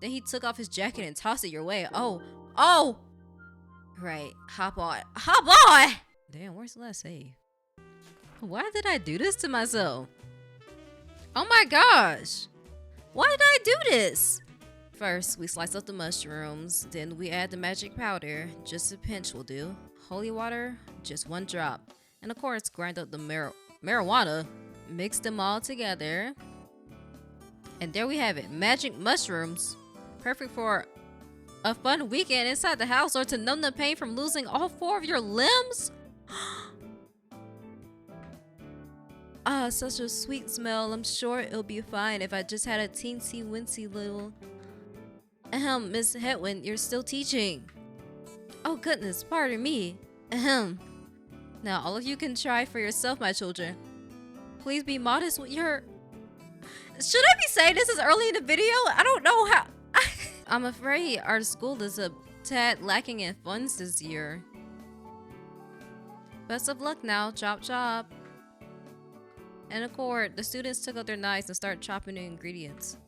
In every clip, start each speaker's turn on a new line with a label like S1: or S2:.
S1: Then he took off his jacket and tossed it your way. Oh! Right, hop on. Hop on! Damn, where's the last save? Why did I do this to myself? Oh my gosh! Why did I do this? First, we slice up the mushrooms. Then we add the magic powder. Just a pinch will do. Holy water, just 1 drop. And of course, grind up the marijuana. Mix them all together. And there we have it. Magic mushrooms. Perfect for a fun weekend inside the house or to numb the pain from losing all 4 of your limbs. Ah, such a sweet smell. I'm sure it'll be fine if I just had a teensy wincy little... Ahem, Miss Hetwin, you're still teaching. Oh goodness, pardon me. Ahem. Now all of you can try for yourself, my children. Please be modest with your... Should I be saying this is early in the video? I don't know how... I'm afraid our school is a tad lacking in funds this year. Best of luck now, chop chop. And of course, the students took out their knives and started chopping the ingredients.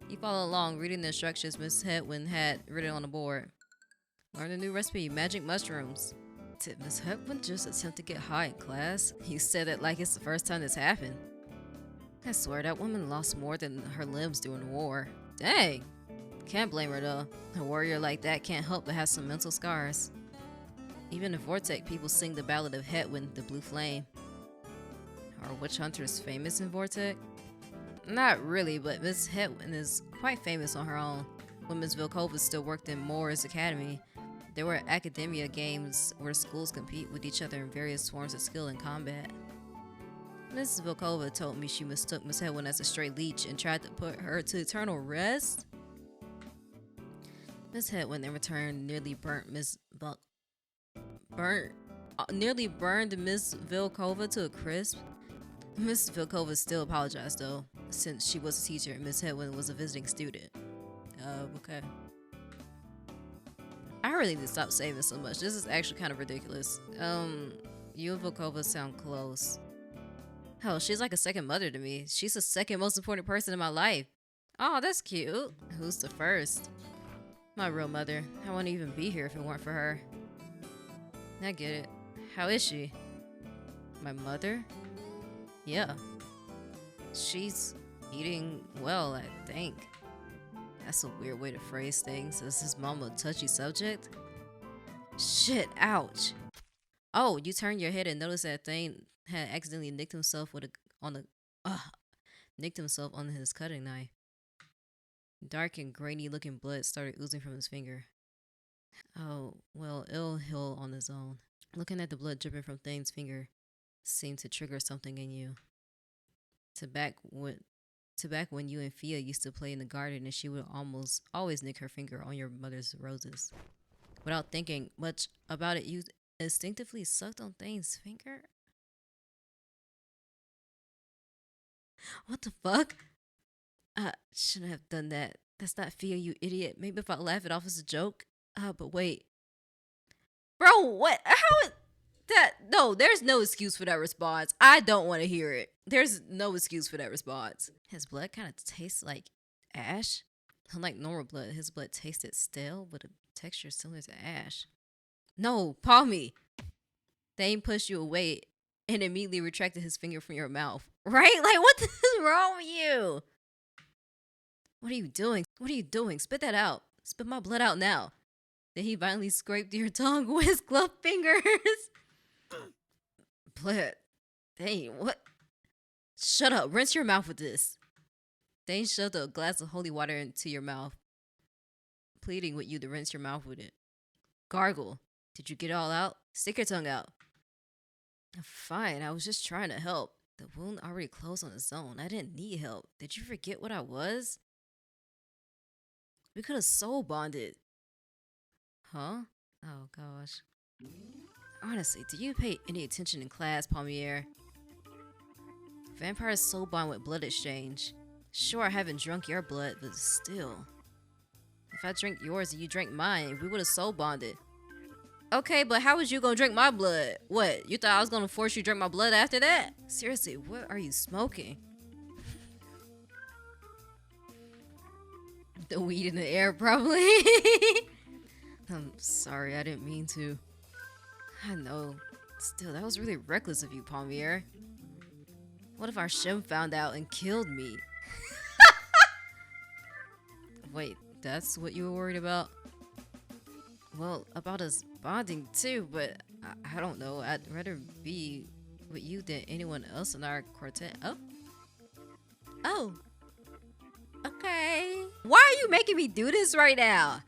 S1: You follow along, reading the instructions Miss Hetwin had written on the board. Learn the new recipe, magic mushrooms. Did Miss Hetwin just attempt to get high in class? You said it like it's the first time this happened. I swear that woman lost more than her limbs during the war. Dang! Can't blame her though. A warrior like that can't help but have some mental scars. Even in Vortex, people sing the ballad of Hetwin, the Blue Flame. Are witch hunters famous in Vortex? Not really, but Miss Hetwin is quite famous on her own. When Miss Vilkova still worked in Moore's Academy, there were academia games where schools compete with each other in various forms of skill and combat. Mrs. Vilkova told me she mistook Miss Hetwin as a stray leech and tried to put her to eternal rest. Miss Hetwin in return nearly burned Miss Vilkova to a crisp. Miss Vilkova still apologized though, since she was a teacher and Miss Hetwin was a visiting student. Okay. I really need to stop saving so much. This is actually kind of ridiculous. You and Vilkova sound close. Hell, she's like a second mother to me. She's the second most important person in my life. Oh, that's cute. Who's the first? My real mother. I wouldn't even be here if it weren't for her. I get it. How is she? My mother? Yeah. She's eating well, I think. That's a weird way to phrase things. Is his mom a touchy subject? Shit, ouch. Oh, you turned your head and noticed that Thane had accidentally nicked himself on his cutting knife. Dark and grainy looking blood started oozing from his finger. Oh, well, it'll heal on its own. Looking at the blood dripping from Thane's finger seemed to trigger something in you. To back when you and Fia used to play in the garden and she would almost always nick her finger on your mother's roses. Without thinking much about it, you instinctively sucked on Thane's finger? What the fuck? I shouldn't have done that. That's not Fia, you idiot. Maybe if I laugh it off as a joke. But wait. Bro, what? How is that? No, there's no excuse for that response. I don't want to hear it. There's no excuse for that response. His blood kind of tastes like ash. Unlike normal blood, his blood tasted stale with a texture similar to ash. No, Palmy. Thane pushed you away and immediately retracted his finger from your mouth. Right? Like, what is wrong with you? What are you doing? What are you doing? Spit that out. Spit my blood out now. Then he violently scraped your tongue with his gloved fingers. Blood. Dang, what? Shut up. Rinse your mouth with this. Thane shoved a glass of holy water into your mouth, pleading with you to rinse your mouth with it. Gargle. Did you get it all out? Stick your tongue out. Fine, I was just trying to help. The wound already closed on its own. I didn't need help. Did you forget what I was? We could have soul bonded. Huh? Oh gosh. Honestly, do you pay any attention in class, Palmier? Vampires soul bond with blood exchange. Sure, I haven't drunk your blood, but still. If I drink yours and you drank mine, we would have soul bonded. Okay, but how was you gonna drink my blood? What, you thought I was gonna force you to drink my blood after that? Seriously, what are you smoking? The weed in the air, probably. I'm sorry, I didn't mean to. I know. Still, that was really reckless of you, Palmier. What if our Shim found out and killed me? Wait, that's what you were worried about? Well, about us bonding too, but I don't know. I'd rather be with you than anyone else in our quartet. Oh. Oh. Okay. Why are you making me do this right now?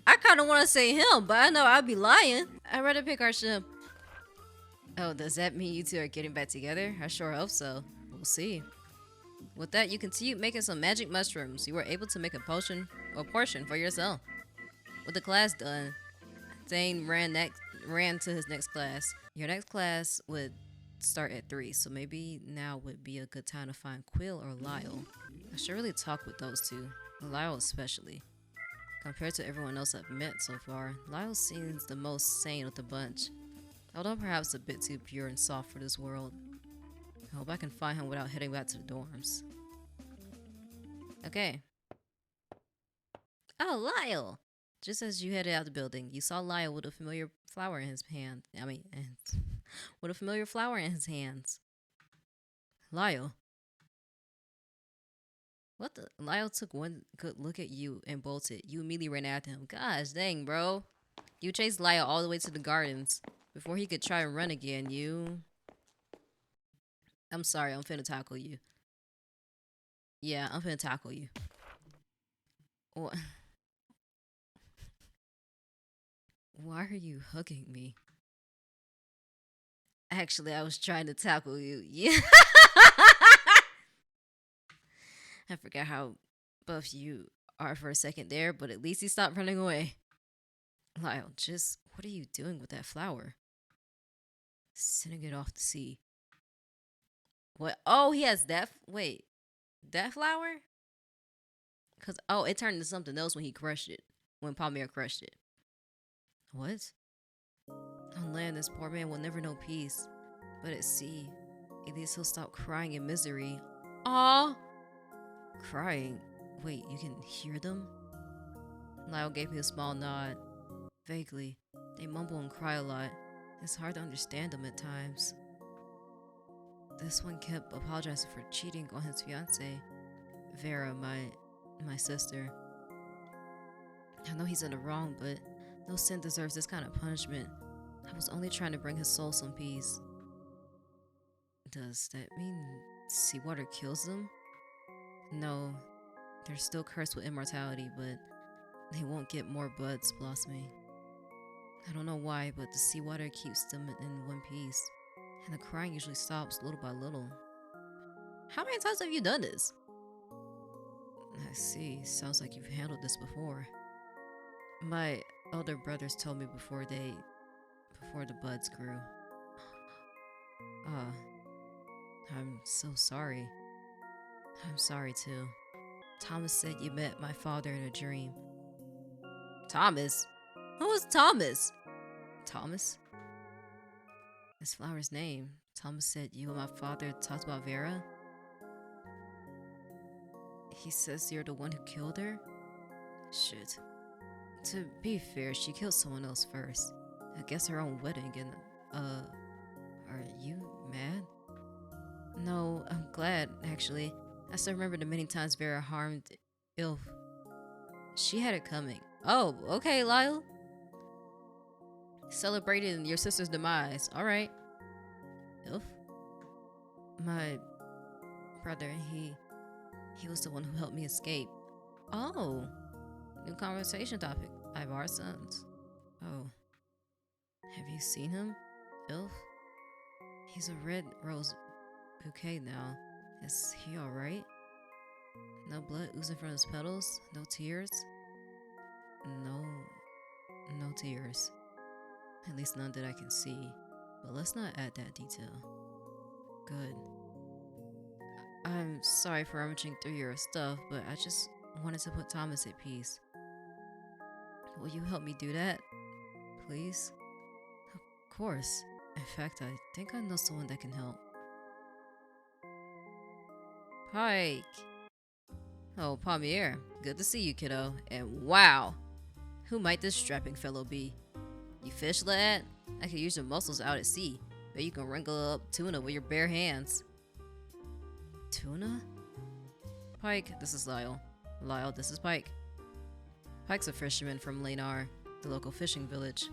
S1: I kind of want to say him, but I know I'd be lying. I'd rather pick our Shim. Oh, does that mean you two are getting back together? I sure hope so. We'll see. With that, you continued making some magic mushrooms. You were able to make a potion or portion for yourself. With the class done, Thane ran to his next class. Your next class would start at 3, so maybe now would be a good time to find Quill or Lyall. I should really talk with those two, Lyall especially. Compared to everyone else I've met so far, Lyall seems the most sane of the bunch, although perhaps a bit too pure and soft for this world. I hope I can find him without heading back to the dorms. Okay. Oh, Lyall! Just as you headed out the building, you saw Lyall with a familiar flower in his hand. With a familiar flower in his hands. Lyall. What the? Lyall took one good look at you and bolted. You immediately ran after him. Gosh dang, bro. You chased Lyall all the way to the gardens. Before he could try and run again, I'm sorry, I'm finna tackle you. Yeah, I'm finna tackle you. What? Why are you hugging me? Actually, I was trying to tackle you. Yeah. I forgot how buff you are for a second there, but at least he stopped running away. Lyall, just what are you doing with that flower? Sending it off to sea. What? Oh, he has that. Wait, that flower? Cause it turned into something else when he crushed it. When Palmier crushed it. What? On land, this poor man will never know peace. But at sea, at least he'll stop crying in misery. Aww. Crying? Wait, you can hear them? Lyall gave me a small nod. Vaguely. They mumble and cry a lot. It's hard to understand them at times. This one kept apologizing for cheating on his fiancée, Vera, my sister. I know he's in the wrong, but no sin deserves this kind of punishment. I was only trying to bring his soul some peace. Does that mean seawater kills them? No, they're still cursed with immortality, but they won't get more buds blossoming. I don't know why, but the seawater keeps them in one piece, and the crying usually stops little by little. How many times have you done this? I see. Sounds like you've handled this before. My elder brothers told me before the buds grew. I'm so sorry. I'm sorry too. Thomas said you met my father in a dream. Thomas? Who was Thomas? Thomas? This flower's name. Thomas said you and my father talked about Vera. He says you're the one who killed her? Shit. To be fair, she killed someone else first. I guess her own wedding and, are you mad? No, I'm glad, actually. I still remember the many times Vera harmed Ilf. She had it coming. Oh, okay, Lyall. Celebrating your sister's demise. Alright. Ilf? My brother, he was the one who helped me escape. Oh. New conversation topic. I have our sons. Oh. Have you seen him? Ilf? He's a red rose bouquet now. Is he alright? No blood oozing from his petals? No tears? No tears. At least none that I can see. But let's not add that detail. Good. I'm sorry for rummaging through your stuff, but I just wanted to put Thomas at peace. Will you help me do that? Please? Of course. In fact, I think I know someone that can help. Pike! Oh, Palmier, good to see you, kiddo. And wow, who might this strapping fellow be? You fish, lad? I could use your muscles out at sea, but you can wrangle up tuna with your bare hands. Tuna? Pike, this is Lyall. Lyall, this is Pike. Pike's a fisherman from Lyall, the local fishing village.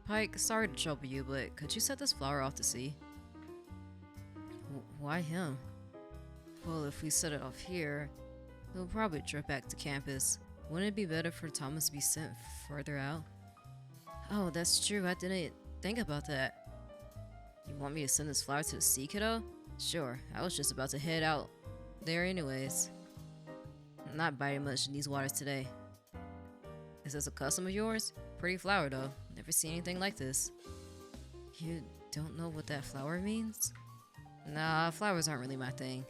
S1: Pike, sorry to trouble you, but could you set this flower off to sea? Why him? Well, if we set it off here, he'll probably drift back to campus. Wouldn't it be better for Thomas to be sent further out? Oh, that's true. I didn't think about that. You want me to send this flower to the sea, kiddo? Sure. I was just about to head out there anyways. I'm not biting much in these waters today. Is this a custom of yours? Pretty flower, though. Never seen anything like this. You don't know what that flower means? Nah, flowers aren't really my thing.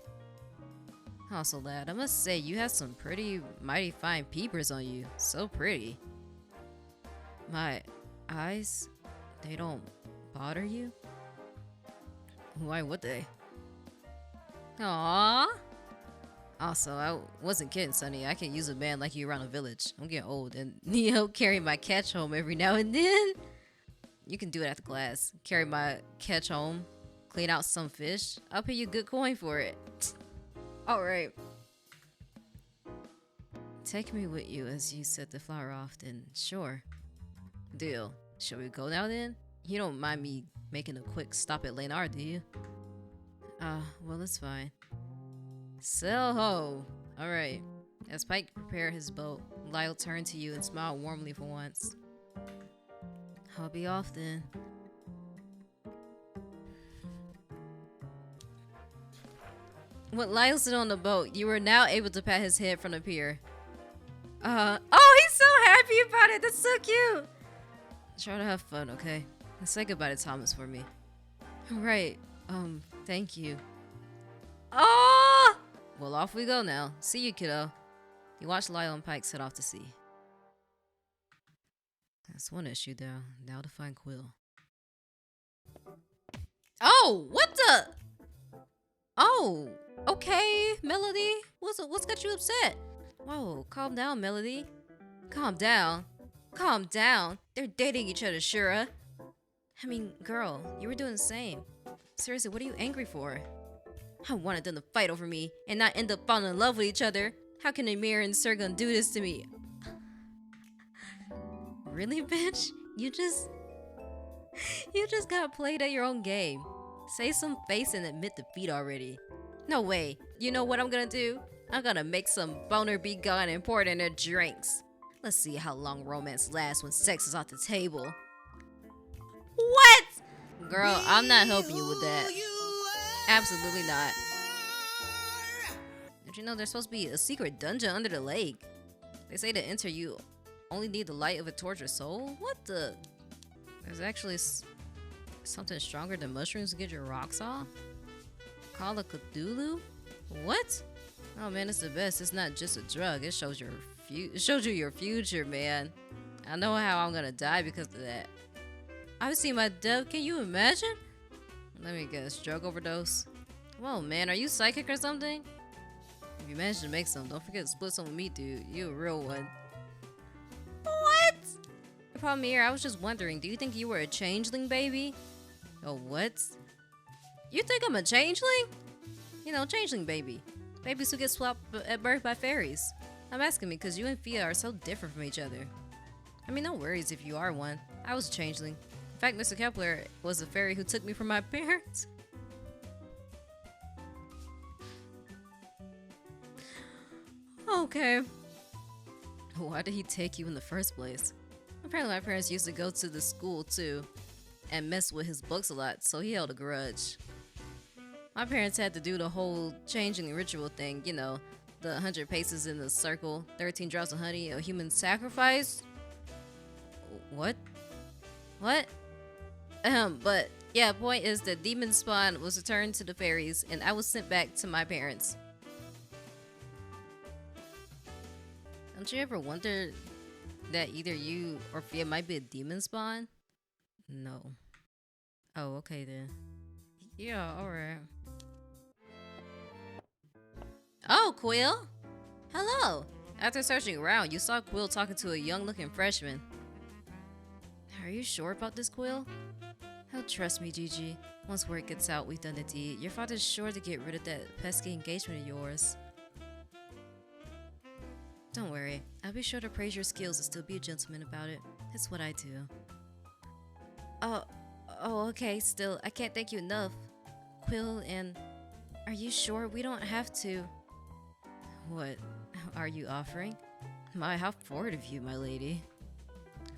S1: Also, lad, I must say you have some pretty mighty fine peepers on you. So pretty. My eyes, they don't bother you? Why would they? Aww. Also, I wasn't kidding, Sonny. I can use a man like you around the village. I'm getting old and need help carrying my catch home every now and then. You can do it at the class. Carry my catch home, clean out some fish. I'll pay you a good coin for it. Alright. Take me with you as you set the flower off, then sure. Deal. Shall we go now then? You don't mind me making a quick stop at Lyall, do you? Well, it's fine. Sail ho! Alright. As Pike prepared his boat, Lyall turned to you and smiled warmly for once. I'll be off then. With Lyall sitting on the boat, you were now able to pat his head from the pier. Oh, he's so happy about it! That's so cute! Try to have fun, okay? And say goodbye to Thomas for me. Right. Thank you. Oh! Well, off we go now. See you, kiddo. You watch Lyall and Pike set off to sea. That's one issue, though. Now to find Quill. Oh! What the? Oh! Okay, Melody. What's got you upset? Whoa, calm down, Melody. Calm down. Calm down. They're dating each other, Shura. I mean, girl, you were doing the same. Seriously, what are you angry for? I wanted them to fight over me and not end up falling in love with each other. How can Amir and Sir gonna do this to me? Really, bitch? You just got played at your own game. Save some face and admit defeat already. No way. You know what I'm gonna do? I'm gonna make some boner be gone and pour it in their drinks. Let's see how long romance lasts when sex is off the table. What? Girl, I'm not helping you with that. Absolutely not. Did you know there's supposed to be a secret dungeon under the lake? They say to enter you only need the light of a tortured soul? What the? There's actually something stronger than mushrooms to get your rocks off? Call a Cthulhu? What? Oh man, it's the best. It's not just a drug. It shows you your future, man. I know how I'm gonna die because of that. I've seen my death. Can you imagine? Let me guess. Drug overdose? Whoa, man. Are you psychic or something? If you manage to make some, don't forget to split some with me, dude. You a real one. What? Problem here, I was just wondering, do you think you were a changeling, baby? Oh, what? You think I'm a changeling? You know, changeling baby. Babies who get swapped at birth by fairies. I'm asking me because you and Fia are so different from each other. I mean, no worries if you are one. I was a changeling. In fact, Mr. Kepler was a fairy who took me from my parents. Okay. Why did he take you in the first place? Apparently my parents used to go to the school too and mess with his books a lot, so he held a grudge. My parents had to do the whole changing ritual thing, you know, the 100 paces in the circle, 13 drops of honey, a human sacrifice. What? What? But yeah, point is that demon spawn was returned to the fairies and I was sent back to my parents. Don't you ever wonder that either you or Fia might be a demon spawn? No. Oh, okay then. Yeah, alright. Oh, Quill! Hello! After searching around, you saw Quill talking to a young-looking freshman. Are you sure about this, Quill? Oh, trust me, Gigi. Once word gets out we've done the deed, your father's sure to get rid of that pesky engagement of yours. Don't worry, I'll be sure to praise your skills and still be a gentleman about it. It's what I do. Oh, okay, still, I can't thank you enough. Quill, and are you sure we don't have to? What are you offering? My, how forward of you, my lady.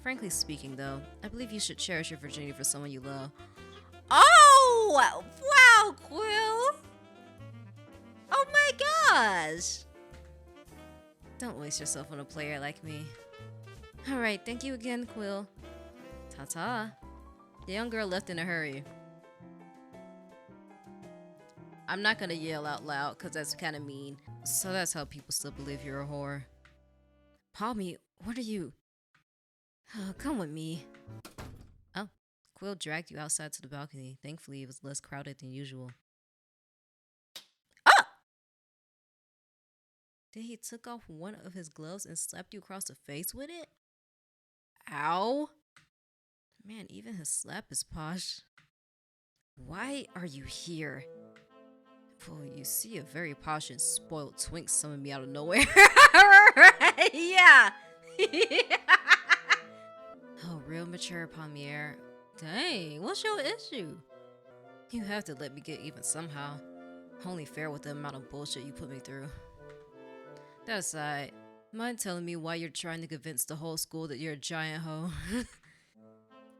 S1: Frankly speaking, though, I believe you should cherish your virginity for someone you love. Oh! Wow, Quill! Oh my gosh! Don't waste yourself on a player like me. Alright, thank you again, Quill. Ta-ta. The young girl left in a hurry. I'm not gonna yell out loud, cause that's kinda mean. So that's how people still believe you're a whore. Palmy, what are you? Come with me. Oh, Quill dragged you outside to the balcony. Thankfully, it was less crowded than usual. Ah! Then he took off one of his gloves and slapped you across the face with it? Ow! Man, even his slap is posh. Why are you here? Well, you see a very posh and spoiled twink summon me out of nowhere. Yeah! Oh, real mature, Palmier. Dang, what's your issue? You have to let me get even somehow. Only fair with the amount of bullshit you put me through. That aside, mind telling me why you're trying to convince the whole school that you're a giant hoe?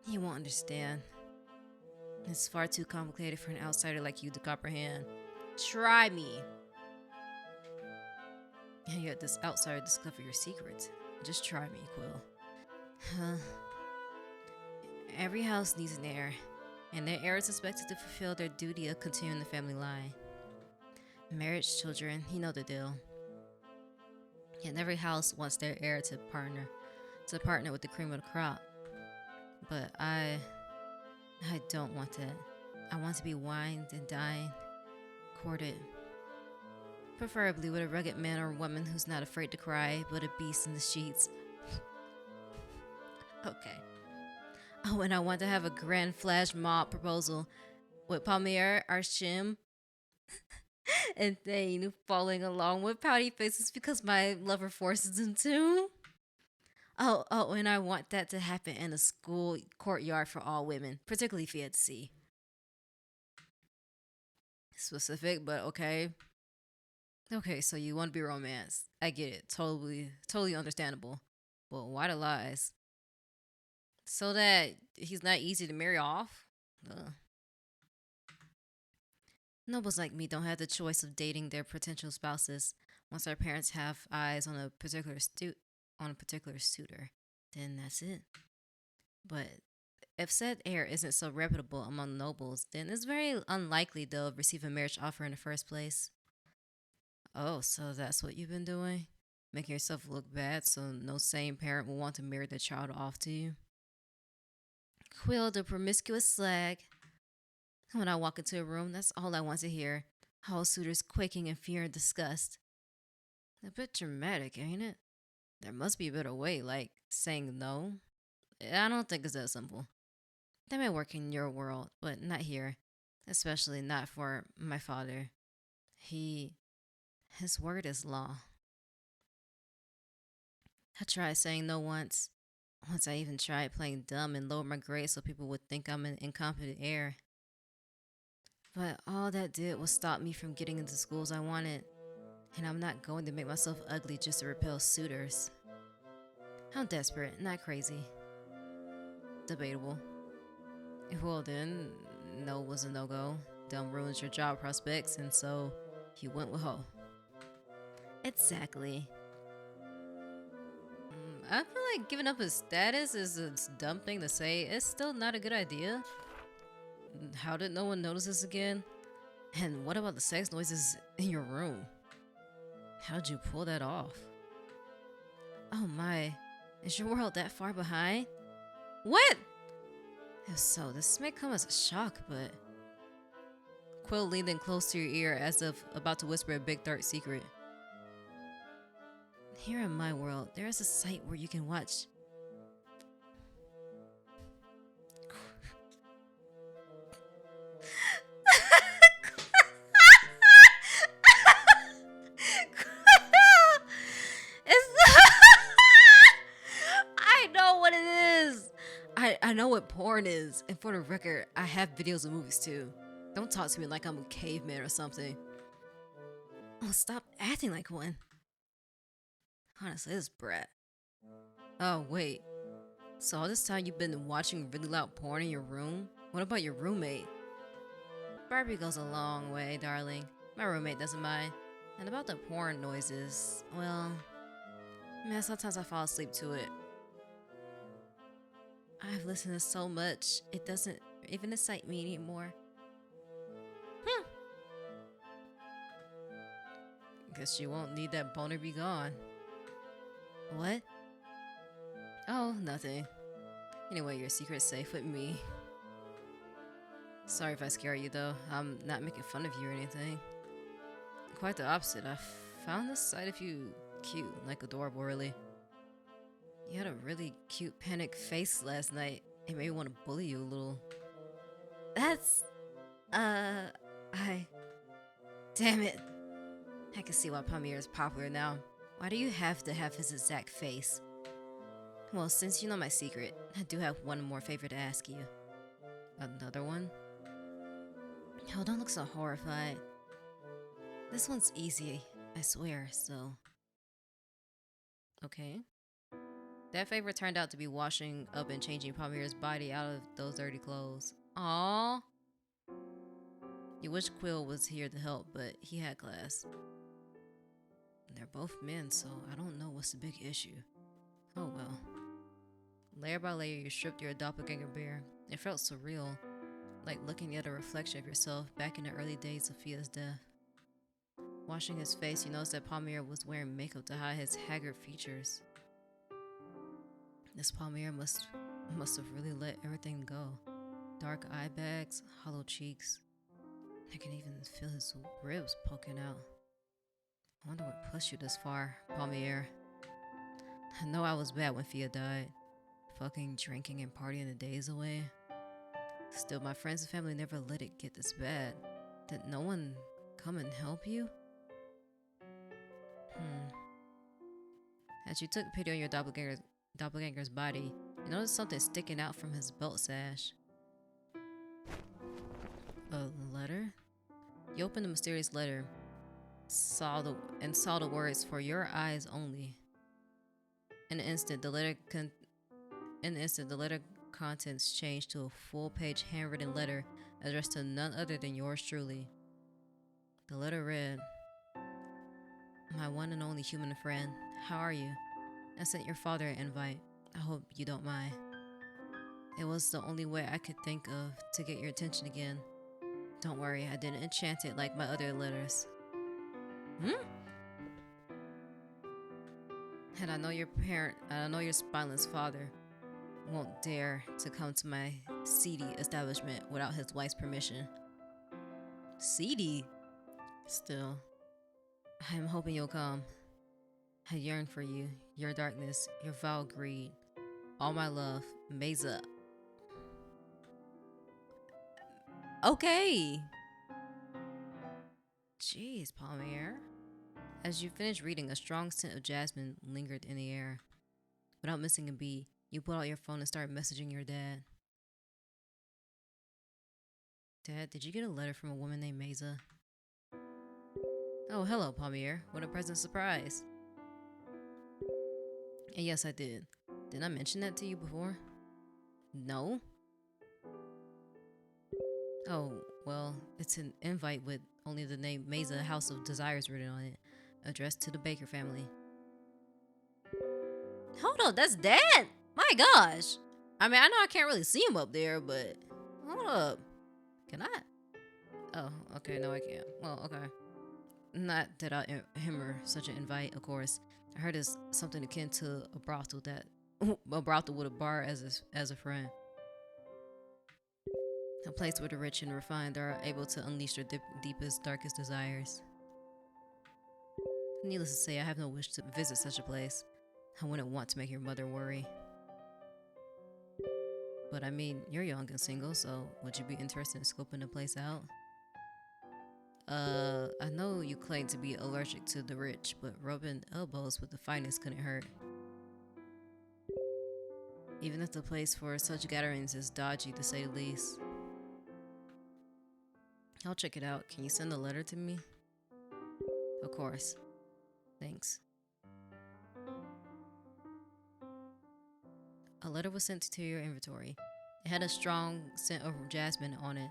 S1: You won't understand. It's far too complicated for an outsider like you to comprehend. Try me. And yet this outsider discover your secrets. Just try me, Quill. Every house needs an heir, and their heir is expected to fulfill their duty of continuing the family line. Marriage, children, you know the deal. And every house wants their heir to partner with the cream of the crop. But I don't want that. I want to be wined and dined, courted. Preferably with a rugged man or woman who's not afraid to cry, but a beast in the sheets. Okay. Oh, and I want to have a grand flash mob proposal with Palmier, Arshim, and Thane falling along with pouty faces because my lover forces him to. Oh, and I want that to happen in a school courtyard for all women, particularly fancy. Specific, but okay. Okay, so you want to be romance. I get it. Totally understandable. But why the lies? So that he's not easy to marry off? Nobles like me don't have the choice of dating their potential spouses. Once our parents have eyes on a particular suitor, then that's it. But if said heir isn't so reputable among nobles, then it's very unlikely they'll receive a marriage offer in the first place. Oh, so that's what you've been doing? Making yourself look bad so no sane parent will want to marry their child off to you? Quill, the promiscuous slag. When I walk into a room, that's all I want to hear. All suitors quaking in fear and disgust. A bit dramatic, ain't it? There must be a better way, like saying no. I don't think it's that simple. That may work in your world, but not here. Especially not for my father. His word is law. I tried saying no once. Once I even tried playing dumb and lowered my grade so people would think I'm an incompetent heir. But all that did was stop me from getting into schools I wanted. And I'm not going to make myself ugly just to repel suitors. I'm desperate, not crazy. Debatable. Well then, no was a no-go. Dumb ruins your job prospects, and so you went with Ho. Exactly. I feel like giving up his status is a dumb thing to say. It's still not a good idea. How did no one notice this again? And what about the sex noises in your room? How'd you pull that off? Oh my, is your world that far behind? What? If so, this may come as a shock, but... Quill leaned in close to your ear as if about to whisper a big dark secret. Here in my world, there is a site where you can watch. I know what it is. I know what porn is, and for the record, I have videos of movies too. Don't talk to me like I'm a caveman or something. Oh, stop acting like one. Honestly, this brat. Oh, wait. So all this time you've been watching really loud porn in your room? What about your roommate? Barbie goes a long way, darling. My roommate doesn't mind. And about the porn noises, well, man, sometimes I fall asleep to it. I've listened to so much, it doesn't even excite me anymore. Guess you won't need that boner be gone. What? Oh, nothing. Anyway, your secret's safe with me. Sorry if I scare you though. I'm not making fun of you or anything. Quite the opposite. I found this side of you cute, like adorable really. You had a really cute panicked face last night. It made me want to bully you a little. That's... Damn it. I can see why Palmier is popular now. Why do you have to have his exact face? Well, since you know my secret, I do have one more favor to ask you. Another one? Oh, don't look so horrified. This one's easy, I swear, so... Okay. That favor turned out to be washing up and changing Palmier's body out of those dirty clothes. Aww. You wish Quill was here to help, but he had class. They're both men, so I don't know what's the big issue. Oh well. Layer by layer, you stripped your doppelganger bare. It felt surreal, like looking at a reflection of yourself back in the early days of Fia's death. Washing his face, you noticed that Palmier was wearing makeup to hide his haggard features. This Palmier must have really let everything go. Dark eye bags, hollow cheeks. I can even feel his ribs poking out. I wonder what pushed you this far, Palmier. I know I was bad when Fia died. Fucking drinking and partying the days away. Still, my friends and family never let it get this bad. Did no one come and help you? As you took pity on your doppelganger's body, you noticed something sticking out from his belt sash. A letter? You opened the mysterious letter, saw the words "for your eyes only." In an instant, the letter contents changed to a full-page handwritten letter addressed to none other than yours truly. The letter read, "My one and only human friend, how are you? I sent your father an invite. I hope you don't mind. It was the only way I could think of to get your attention again. Don't worry, I didn't enchant it like my other letters." And I know your spineless father won't dare to come to my seedy establishment without his wife's permission. Seedy? Still, I'm hoping you'll come. I yearn for you, your darkness, your vile greed. All my love, Mesa. Okay. Jeez, Palmier. As you finished reading, a strong scent of jasmine lingered in the air. Without missing a beat, you pulled out your phone and started messaging your dad. Dad, did you get a letter from a woman named Mesa? Oh, hello, Palmier. What a pleasant surprise. And yes, I did. Didn't I mention that to you before? No? Oh, well, it's an invite with only the name Mesa House of Desires written on it, addressed to the Baker family. Hold on, that's Dad? My gosh. I mean, I know I can't really see him up there, but hold up. Can I? Oh, okay, no I can't. Well, okay. Not that I hammer such an invite, of course. I heard it's something akin to a brothel with a bar as a friend. A place where the rich and refined are able to unleash their deepest, darkest desires. Needless to say, I have no wish to visit such a place. I wouldn't want to make your mother worry. But I mean, you're young and single, so would you be interested in scoping the place out? I know you claim to be allergic to the rich, but rubbing elbows with the finest couldn't hurt. Even if the place for such gatherings is dodgy to say the least. I'll check it out. Can you send a letter to me? Of course. Thanks. A letter was sent to your inventory. It had a strong scent of jasmine on it.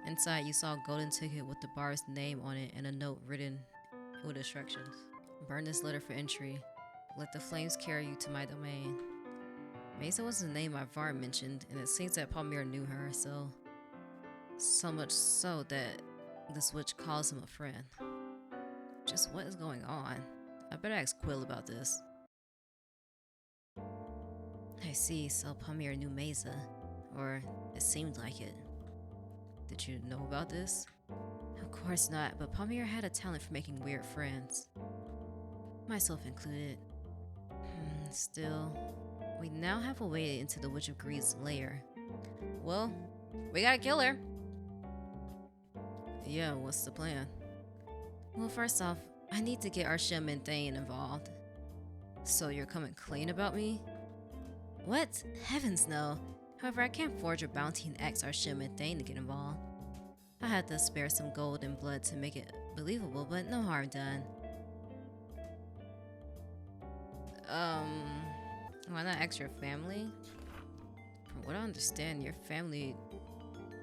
S1: Inside, you saw a golden ticket with the bar's name on it and a note written with instructions. Burn this letter for entry. Let the flames carry you to my domain. Mesa was the name Ivar mentioned, and it seems that Palmyra knew her, so much so that this witch calls him a friend. Just what is going on? I better ask Quill about this. I see, so Palmyra knew Mesa. Or it seemed like it. Did you know about this? Of course not, but Palmyra had a talent for making weird friends. Myself included. Still, we now have a way into the Witch of Greed's lair. Well, we gotta kill her. Yeah, what's the plan? Well, first off, I need to get our shaman Thane involved. So you're coming clean about me? What? Heavens no. However, I can't forge a bounty and ask our shaman Thane to get involved. I had to spare some gold and blood to make it believable, but no harm done. Why not ask your family? From what I understand, your family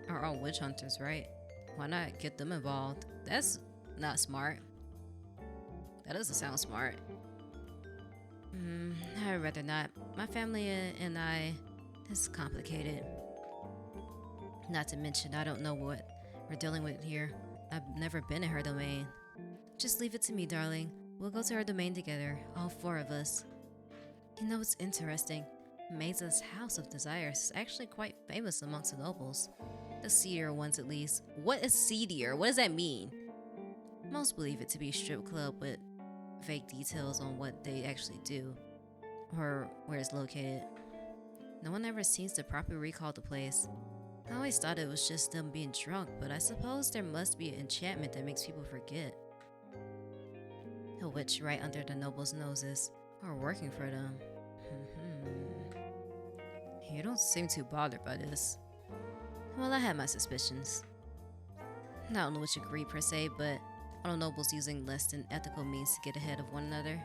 S1: are all witch hunters, right? Why not get them involved? That's not smart. That doesn't sound smart. I'd rather not. My family and I, this is complicated. Not to mention, I don't know what we're dealing with here. I've never been in her domain. Just leave it to me, darling. We'll go to her domain together, all four of us. You know what's interesting? Mesa's House of Desires is actually quite famous amongst the nobles. The seedier ones, at least. What is seedier? What does that mean? Most believe it to be a strip club with vague details on what they actually do, or where it's located. No one ever seems to properly recall the place. I always thought it was just them being drunk, but I suppose there must be an enchantment that makes people forget. A witch right under the nobles' noses, or working for them. You don't seem too bothered by this. Well, I had my suspicions. Not on which agree per se, but on the nobles using less than ethical means to get ahead of one another.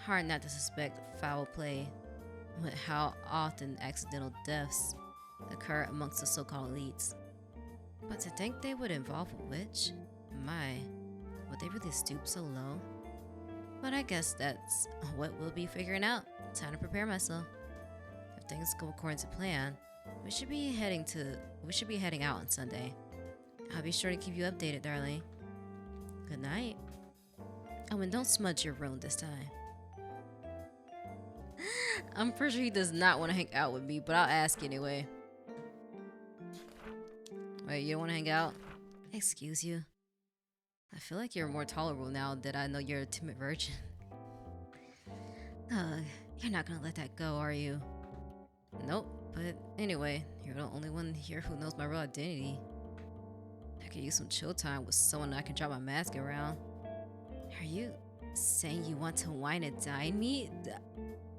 S1: Hard not to suspect foul play, with how often accidental deaths occur amongst the so-called elites. But to think they would involve a witch? My, would they really stoop so low? But I guess that's what we'll be figuring out. Time to prepare myself. If things go according to plan, we should be heading out on Sunday. I'll be sure to keep you updated, darling. Good night. Oh, and don't smudge your room this time. I'm pretty sure he does not want to hang out with me, but I'll ask anyway. Wait, you don't want to hang out? Excuse you. I feel like you're more tolerable now that I know you're a timid virgin. You're not gonna let that go, are you? Nope, but anyway, you're the only one here who knows my real identity. I could use some chill time with someone I can drop my mask around. Are you saying you want to wine and dine me?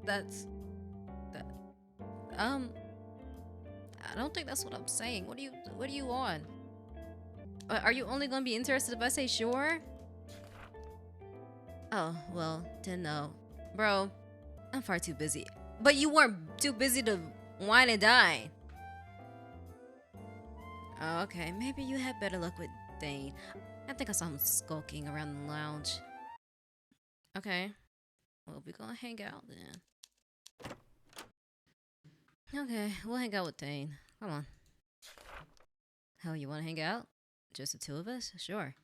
S1: I don't think that's what I'm saying. What are you on? Are you only gonna be interested if I say sure? Oh, well, then no. Bro, I'm far too busy. But you weren't too busy to wine and dine. Oh, okay, maybe you had better luck with Thane. I think I saw him skulking around the lounge. Okay, well, we're gonna hang out then. Okay, we'll hang out with Thane. Come on. Hell, you wanna hang out? Just the two of us? Sure.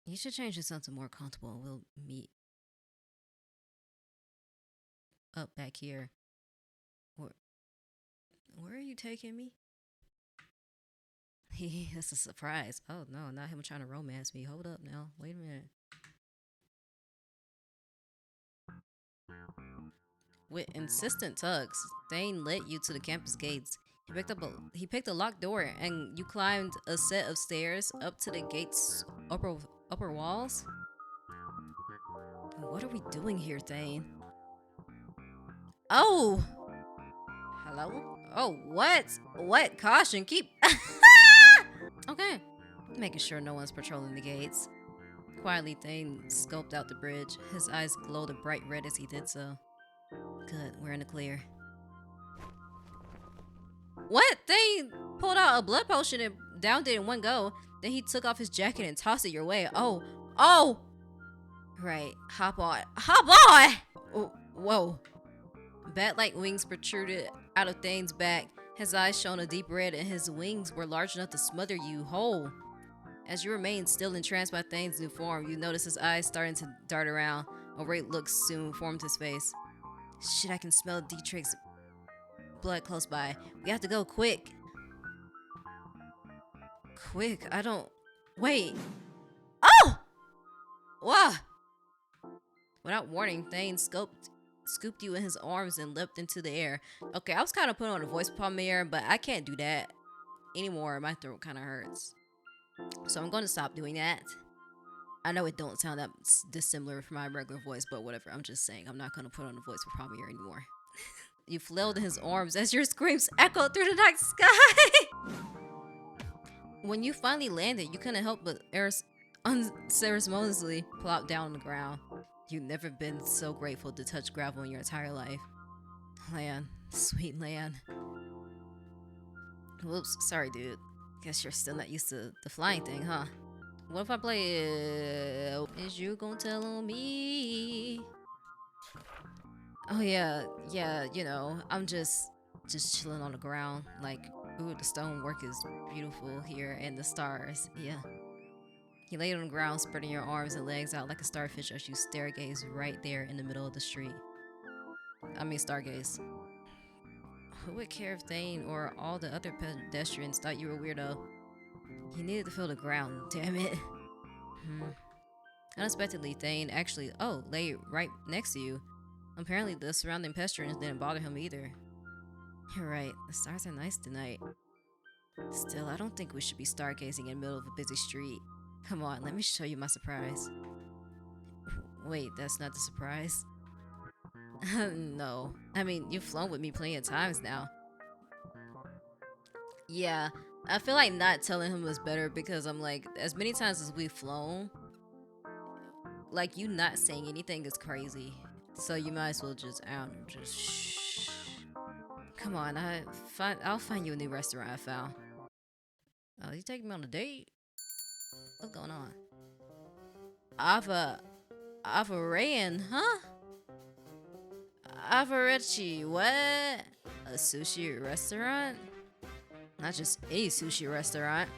S1: You should change to something more comfortable. We'll meet up back here. Where are you taking me? That's a surprise. Oh no, not him trying to romance me. Hold up now. Wait a minute. With insistent tugs, Thane led you to the campus gates. He picked a locked door, and you climbed a set of stairs up to the gate's upper walls. What are we doing here, Thane? Oh! Hello? Oh, what? What? Caution, keep... Okay. Making sure no one's patrolling the gates. Quietly, Thane scoped out the bridge. His eyes glowed a bright red as he did so. Good, we're in the clear. What? Thane pulled out a blood potion and downed it in one go. Then he took off his jacket and tossed it your way. Oh! Oh! Right, hop on. Hop on! Oh, whoa. Bat-like wings protruded out of Thane's back. His eyes shone a deep red and his wings were large enough to smother you whole. As you remained still entranced by Thane's new form, you notice his eyes starting to dart around. A great look soon formed his face. Shit, I can smell Dietrich's blood close by. We have to go quick. Quick, I don't... Wait. Oh! Wow. Without warning, Thane scooped you in his arms and leapt into the air. Okay, I was kind of putting on a voice premiere, but I can't do that anymore. My throat kind of hurts. So I'm going to stop doing that. I know it don't sound that dissimilar from my regular voice, but whatever. I'm just saying I'm not going to put on a voice for premiere anymore. You flailed in his arms as your screams echoed through the night sky. When you finally landed, you couldn't help but unceremoniously plop down on the ground. You've never been so grateful to touch gravel in your entire life. Land. Sweet land. Whoops, sorry dude. Guess you're still not used to the flying thing, huh? What if I play Is you gonna tell on me? Oh yeah, you know, I'm just chilling on the ground. Like, ooh, the stonework is beautiful here and the stars, yeah. You laid on the ground, spreading your arms and legs out like a starfish as you stargaze right there in the middle of the street. I mean, stargaze. Who would care if Thane or all the other pedestrians thought you were a weirdo? You needed to feel the ground, damn it. Unexpectedly, Thane actually, lay right next to you. Apparently, the surrounding pedestrians didn't bother him either. You're right, the stars are nice tonight. Still, I don't think we should be stargazing in the middle of a busy street. Come on, let me show you my surprise. Wait, that's not the surprise? No. I mean, you've flown with me plenty of times now. Yeah, I feel like not telling him was better because I'm like, as many times as we've flown, like, you not saying anything is crazy. So you might as well just, I don't know, just shh. Come on, I'll find you a new restaurant I found. Oh, you taking me on a date? What's going on? Avarayan, huh? Avarechi, what? A sushi restaurant? Not just any sushi restaurant.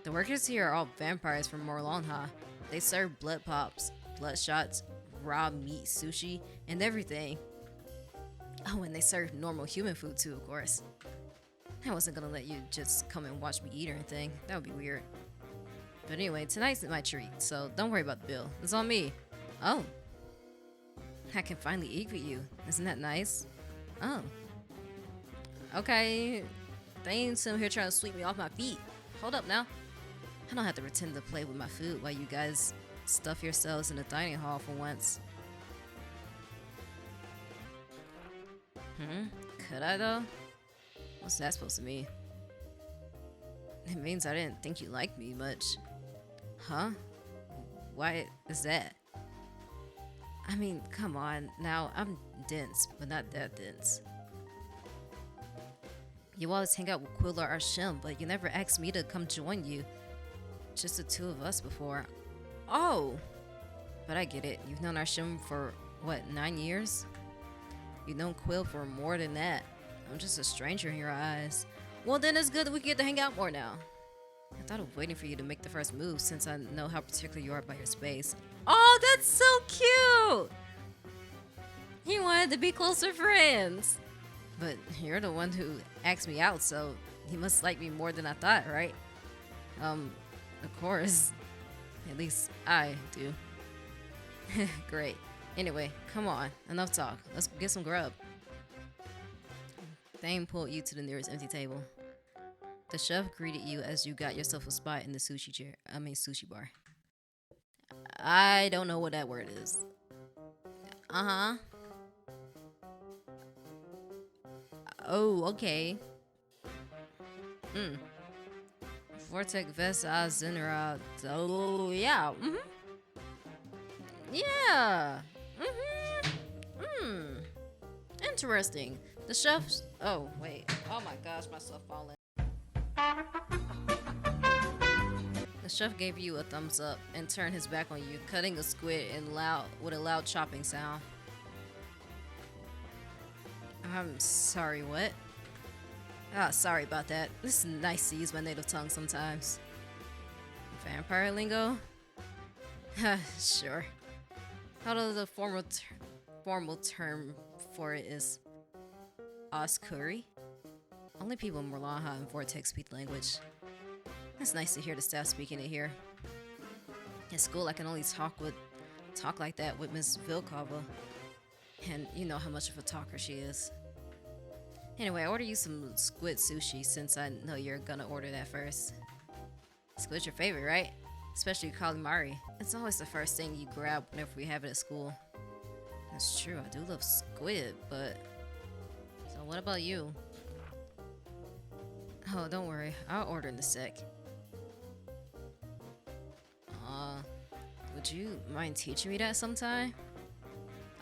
S1: The workers here are all vampires from Morlonha. They serve blood pops, blood shots, raw meat sushi, and everything. Oh, and they serve normal human food too, of course. I wasn't gonna let you just come and watch me eat or anything. That would be weird. But anyway, tonight's my treat, so don't worry about the bill. It's on me. Oh. I can finally eat with you. Isn't that nice? Oh. Okay. Thane's sitting here trying to sweep me off my feet. Hold up now. I don't have to pretend to play with my food while you guys stuff yourselves in the dining hall for once. Could I though? What's that supposed to mean? It means I didn't think you liked me much. Huh? Why is that? I mean, come on. Now, I'm dense, but not that dense. You always hang out with Quill or Arshim, but you never asked me to come join you. Just the two of us before. Oh! But I get it. You've known Arshim for, what, 9 years? You've known Quill for more than that. I'm just a stranger in your eyes. Well, then it's good that we get to hang out more now. I thought of waiting for you to make the first move since I know how particular you are about your space. Oh, that's so cute! You wanted to be closer friends. But you're the one who asked me out, so you must like me more than I thought, right? Of course. At least I do. Great. Anyway, come on. Enough talk. Let's get some grub. Thane pulled you to the nearest empty table. The chef greeted you as you got yourself a spot in the sushi bar. I don't know what that word is. Uh-huh. Oh, okay. Vortex Vesa Zenra. Oh, yeah. Yeah. Interesting. The chef's. Oh, wait. Oh my gosh, my stuff falling. The chef gave you a thumbs up and turned his back on you, cutting a squid with a loud chopping sound. I'm sorry, what? Ah, sorry about that. It's nice to use my native tongue sometimes. Vampire lingo? Sure. How the formal term for it is Oscuri? Only people in Morlaha and Vortex speak the language. It's nice to hear the staff speaking it here. At school, I can only talk like that with Miss Vilkova. And you know how much of a talker she is. Anyway, I ordered you some squid sushi since I know you're gonna order that first. Squid's your favorite, right? Especially calamari. It's always the first thing you grab whenever we have it at school. That's true, I do love squid, but... So what about you? Oh, don't worry, I'll order in a sec. Would you mind teaching me that sometime?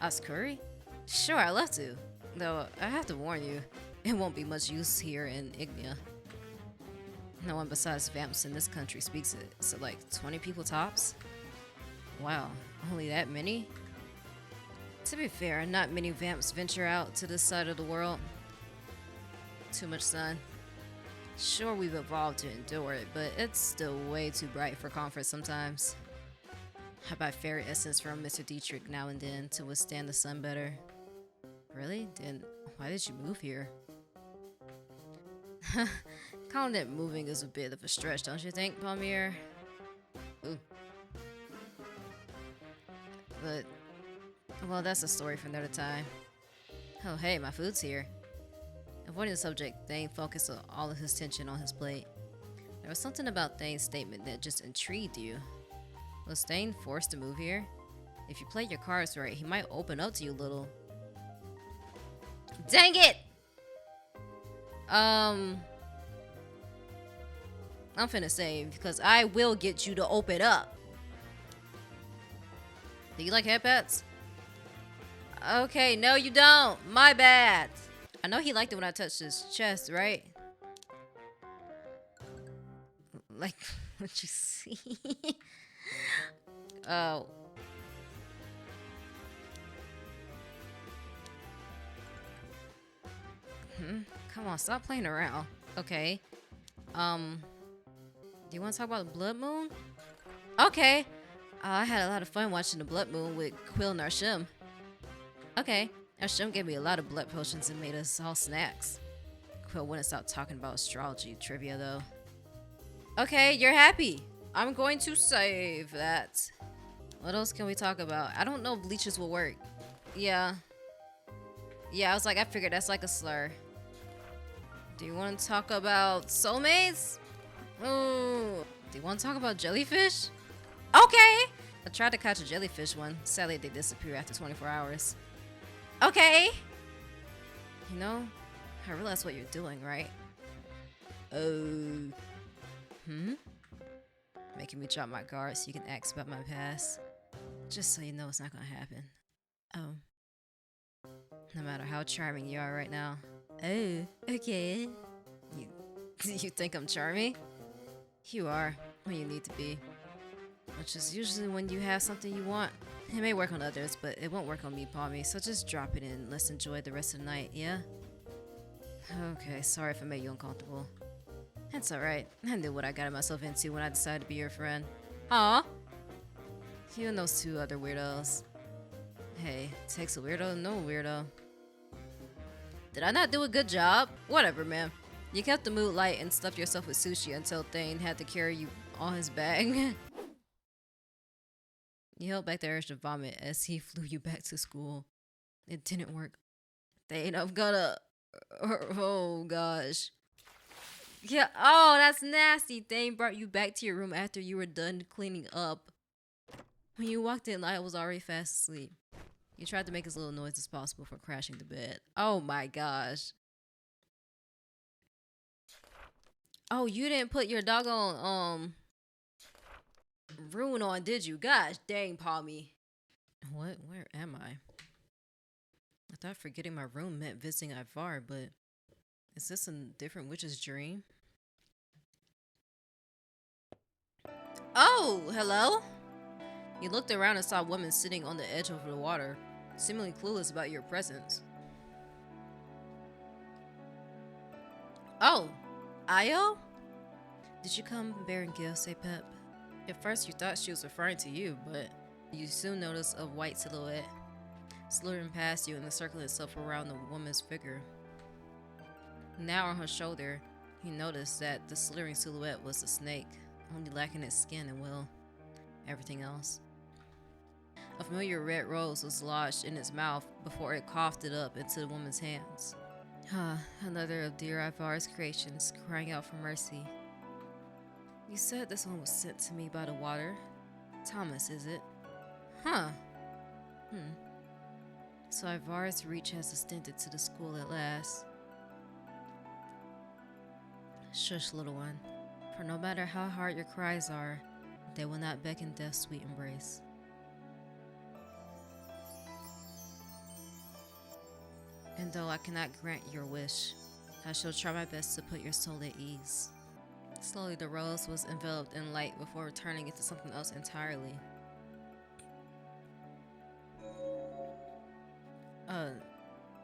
S1: Oscuri? Sure, I'd love to. Though, I have to warn you, it won't be much use here in Ignia. No one besides vamps in this country speaks it, so like 20 people tops? Wow, only that many? To be fair, not many vamps venture out to this side of the world. Too much sun. Sure, we've evolved to endure it, but it's still way too bright for comfort sometimes. I buy fairy essence from Mr. Dietrich now and then to withstand the sun better. Really? Then why did you move here? Calling it moving is a bit of a stretch, don't you think, Palmier? Ooh. But, well, that's a story for another time. Oh, hey, my food's here. Avoiding the subject, Thane focused all of his attention on his plate. There was something about Thane's statement that just intrigued you. Was Thane forced to move here? If you play your cards right, he might open up to you a little. Dang it! I'm finna save, because I will get you to open up. Do you like headpats? Okay, no you don't. My bad. I know he liked it when I touched his chest, right? Like, what you see? Oh. Come on, stop playing around. Okay. Do you want to talk about the blood moon? Okay. I had a lot of fun watching the blood moon with Quill and Arshim. Okay. Arshim gave me a lot of blood potions and made us all snacks. Quill wouldn't stop talking about astrology trivia though. Okay, you're happy. I'm going to save that. What else can we talk about? I don't know if leeches will work. Yeah. Yeah, I was like, I figured that's like a slur. Do you want to talk about soulmates? Ooh. Do you want to talk about jellyfish? Okay. I tried to catch a jellyfish one. Sadly, they disappear after 24 hours. Okay. You know, I realize what you're doing, right? Oh. Making me drop my guard so you can ask about my past. Just so you know it's not gonna happen. Oh. No matter how charming you are right now. Oh, okay. You think I'm charming? You are, when you need to be. Which is usually when you have something you want. It may work on others, but it won't work on me, Palmy, so just drop it in. Let's enjoy the rest of the night, yeah? Okay, sorry if I made you uncomfortable. That's alright. I knew what I got myself into when I decided to be your friend. Aw! You and those two other weirdos. Hey, it takes a weirdo to know a weirdo. Did I not do a good job? Whatever, man. You kept the mood light and stuffed yourself with sushi until Thane had to carry you on his back. You held back the urge to vomit as he flew you back to school. It didn't work. Thane, I'm gonna. Oh gosh. Yeah. Oh, that's nasty. Thane brought you back to your room after you were done cleaning up. When you walked in, Lyall was already fast asleep. You tried to make as little noise as possible before crashing to bed. Oh my gosh. Oh, you didn't put your doggone ruin on, did you? Gosh dang, Palmy. What? Where am I? I thought forgetting my room meant visiting Ivar, but is this a different witch's dream? Oh, hello? You looked around and saw a woman sitting on the edge of the water, seemingly clueless about your presence. Oh, Io? Did you come bearing gifts, say Pep? At first you thought she was referring to you, but you soon noticed a white silhouette slithering past you and encircling itself around the woman's figure. Now on her shoulder, you noticed that the slithering silhouette was a snake, only lacking its skin and, well, everything else. A familiar red rose was lodged in its mouth before it coughed it up into the woman's hands. Another of dear Ivar's creations, crying out for mercy. You said this one was sent to me by the water. Thomas, is it? Huh. So Ivar's reach has extended to the school at last. Shush, little one. For no matter how hard your cries are, they will not beckon death's sweet embrace. And though I cannot grant your wish, I shall try my best to put your soul at ease. Slowly the rose was enveloped in light before turning into something else entirely.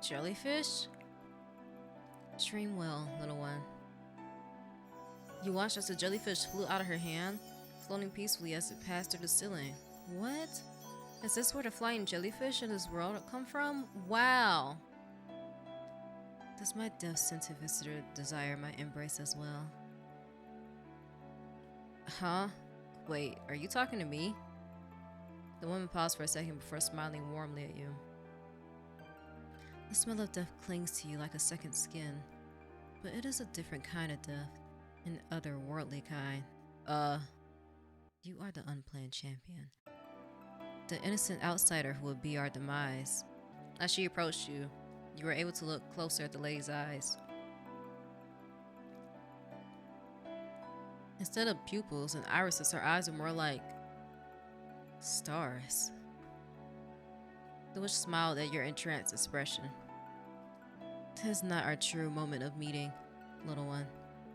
S1: Jellyfish? Dream well, little one. You watched as the jellyfish flew out of her hand, floating peacefully as it passed through the ceiling. What? Is this where the flying jellyfish in this world come from? Wow! Does my death-scented visitor desire my embrace as well? Huh? Wait, are you talking to me? The woman paused for a second before smiling warmly at you. The smell of death clings to you like a second skin, but it is a different kind of death, an otherworldly kind. You are the unplanned champion. The innocent outsider who would be our demise. As she approached you, you were able to look closer at the lady's eyes. Instead of pupils and irises, her eyes are more like stars. The witch smiled at your entranced expression. This is not our true moment of meeting, little one.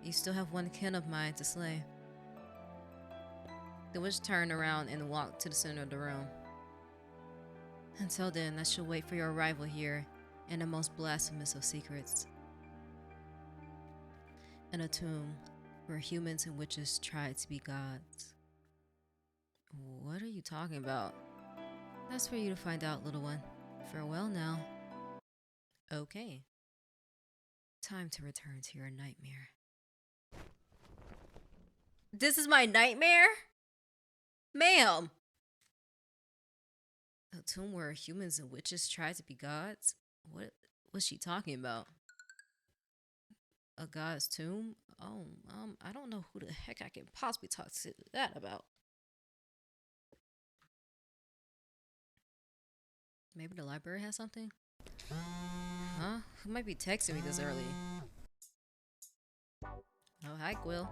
S1: You still have one kin of mine to slay. The witch turned around and walked to the center of the room. Until then, I shall wait for your arrival here in the most blasphemous of secrets. In a tomb where humans and witches tried to be gods. What are you talking about? That's for you to find out, little one. Farewell now. Okay. Time to return to your nightmare. This is my nightmare? Ma'am! A tomb where humans and witches tried to be gods? What was she talking about? A god's tomb? Oh, I don't know who the heck I can possibly talk to that about. Maybe the library has something? Huh? Who might be texting me this early? Oh, hi, Quill.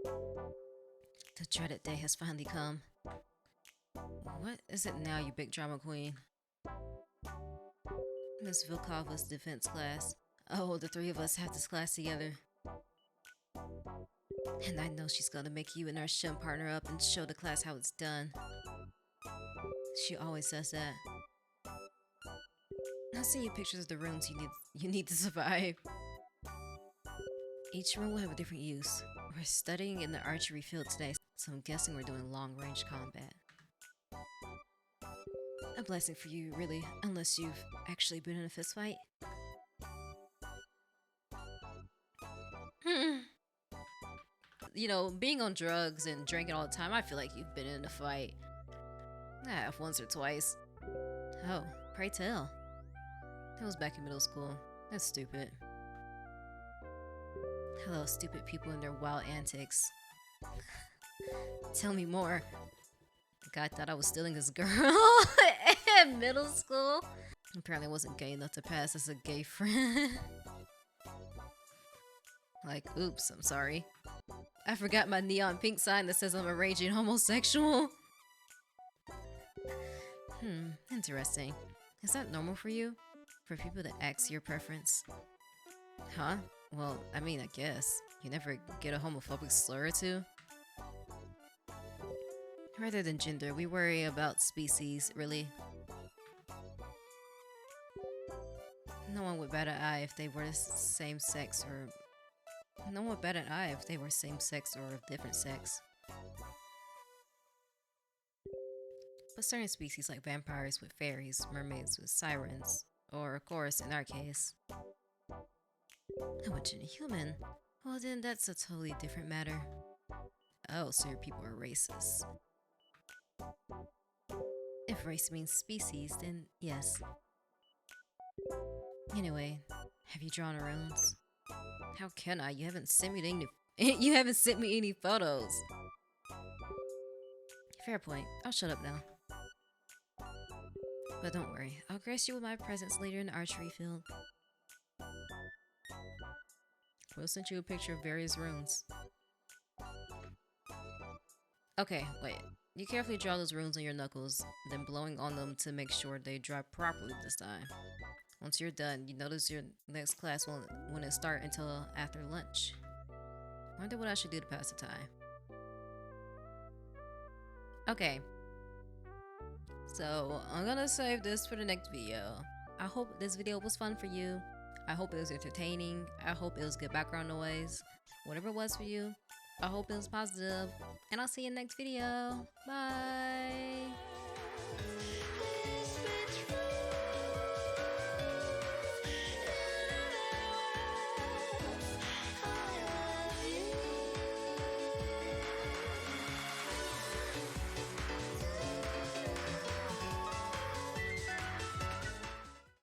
S1: The dreaded day has finally come. What is it now, you big drama queen? Miss Vilkova's defense class. Oh, the three of us have this class together. And I know she's gonna make you and our shim partner up and show the class how it's done. She always says that. I'll send you pictures of the rooms you need to survive. Each room will have a different use. We're studying in the archery field today, so I'm guessing we're doing long-range combat. A blessing for you, really, unless you've actually been in a fist fight. You know, being on drugs and drinking all the time, I feel like you've been in a fight. I have once or twice. Oh, pray tell. That was back in middle school. That's stupid. Hello, stupid people and their wild antics. Tell me more. The guy thought I was stealing his girl in middle school. Apparently I wasn't gay enough to pass as a gay friend. Like, oops, I'm sorry. I forgot my neon pink sign that says I'm a raging homosexual. Interesting. Is that normal for you? For people to ask your preference? Huh? Well, I mean, I guess. You never get a homophobic slur or two? Rather than gender, we worry about species, really. No one would bat an eye if they were same sex or... No one would bat an eye if they were same sex or of different sex. But certain species like vampires with fairies, mermaids with sirens, or of course, in our case, a witch and a human, well then that's a totally different matter. Oh, so your people are racist. If race means species, then yes. Anyway, have you drawn runes? How can I? You haven't sent me any photos. Fair point. I'll shut up now. But don't worry, I'll grace you with my presence later in the archery field. We'll send you a picture of various runes. Okay, wait. You carefully draw those runes on your knuckles, then blowing on them to make sure they dry properly this time. Once you're done, you notice your next class won't start until after lunch. Wonder what I should do to pass the time. Okay. So, I'm gonna save this for the next video. I hope this video was fun for you. I hope it was entertaining. I hope it was good background noise. Whatever it was for you, I hope it was positive. And I'll see you in the next video. Bye!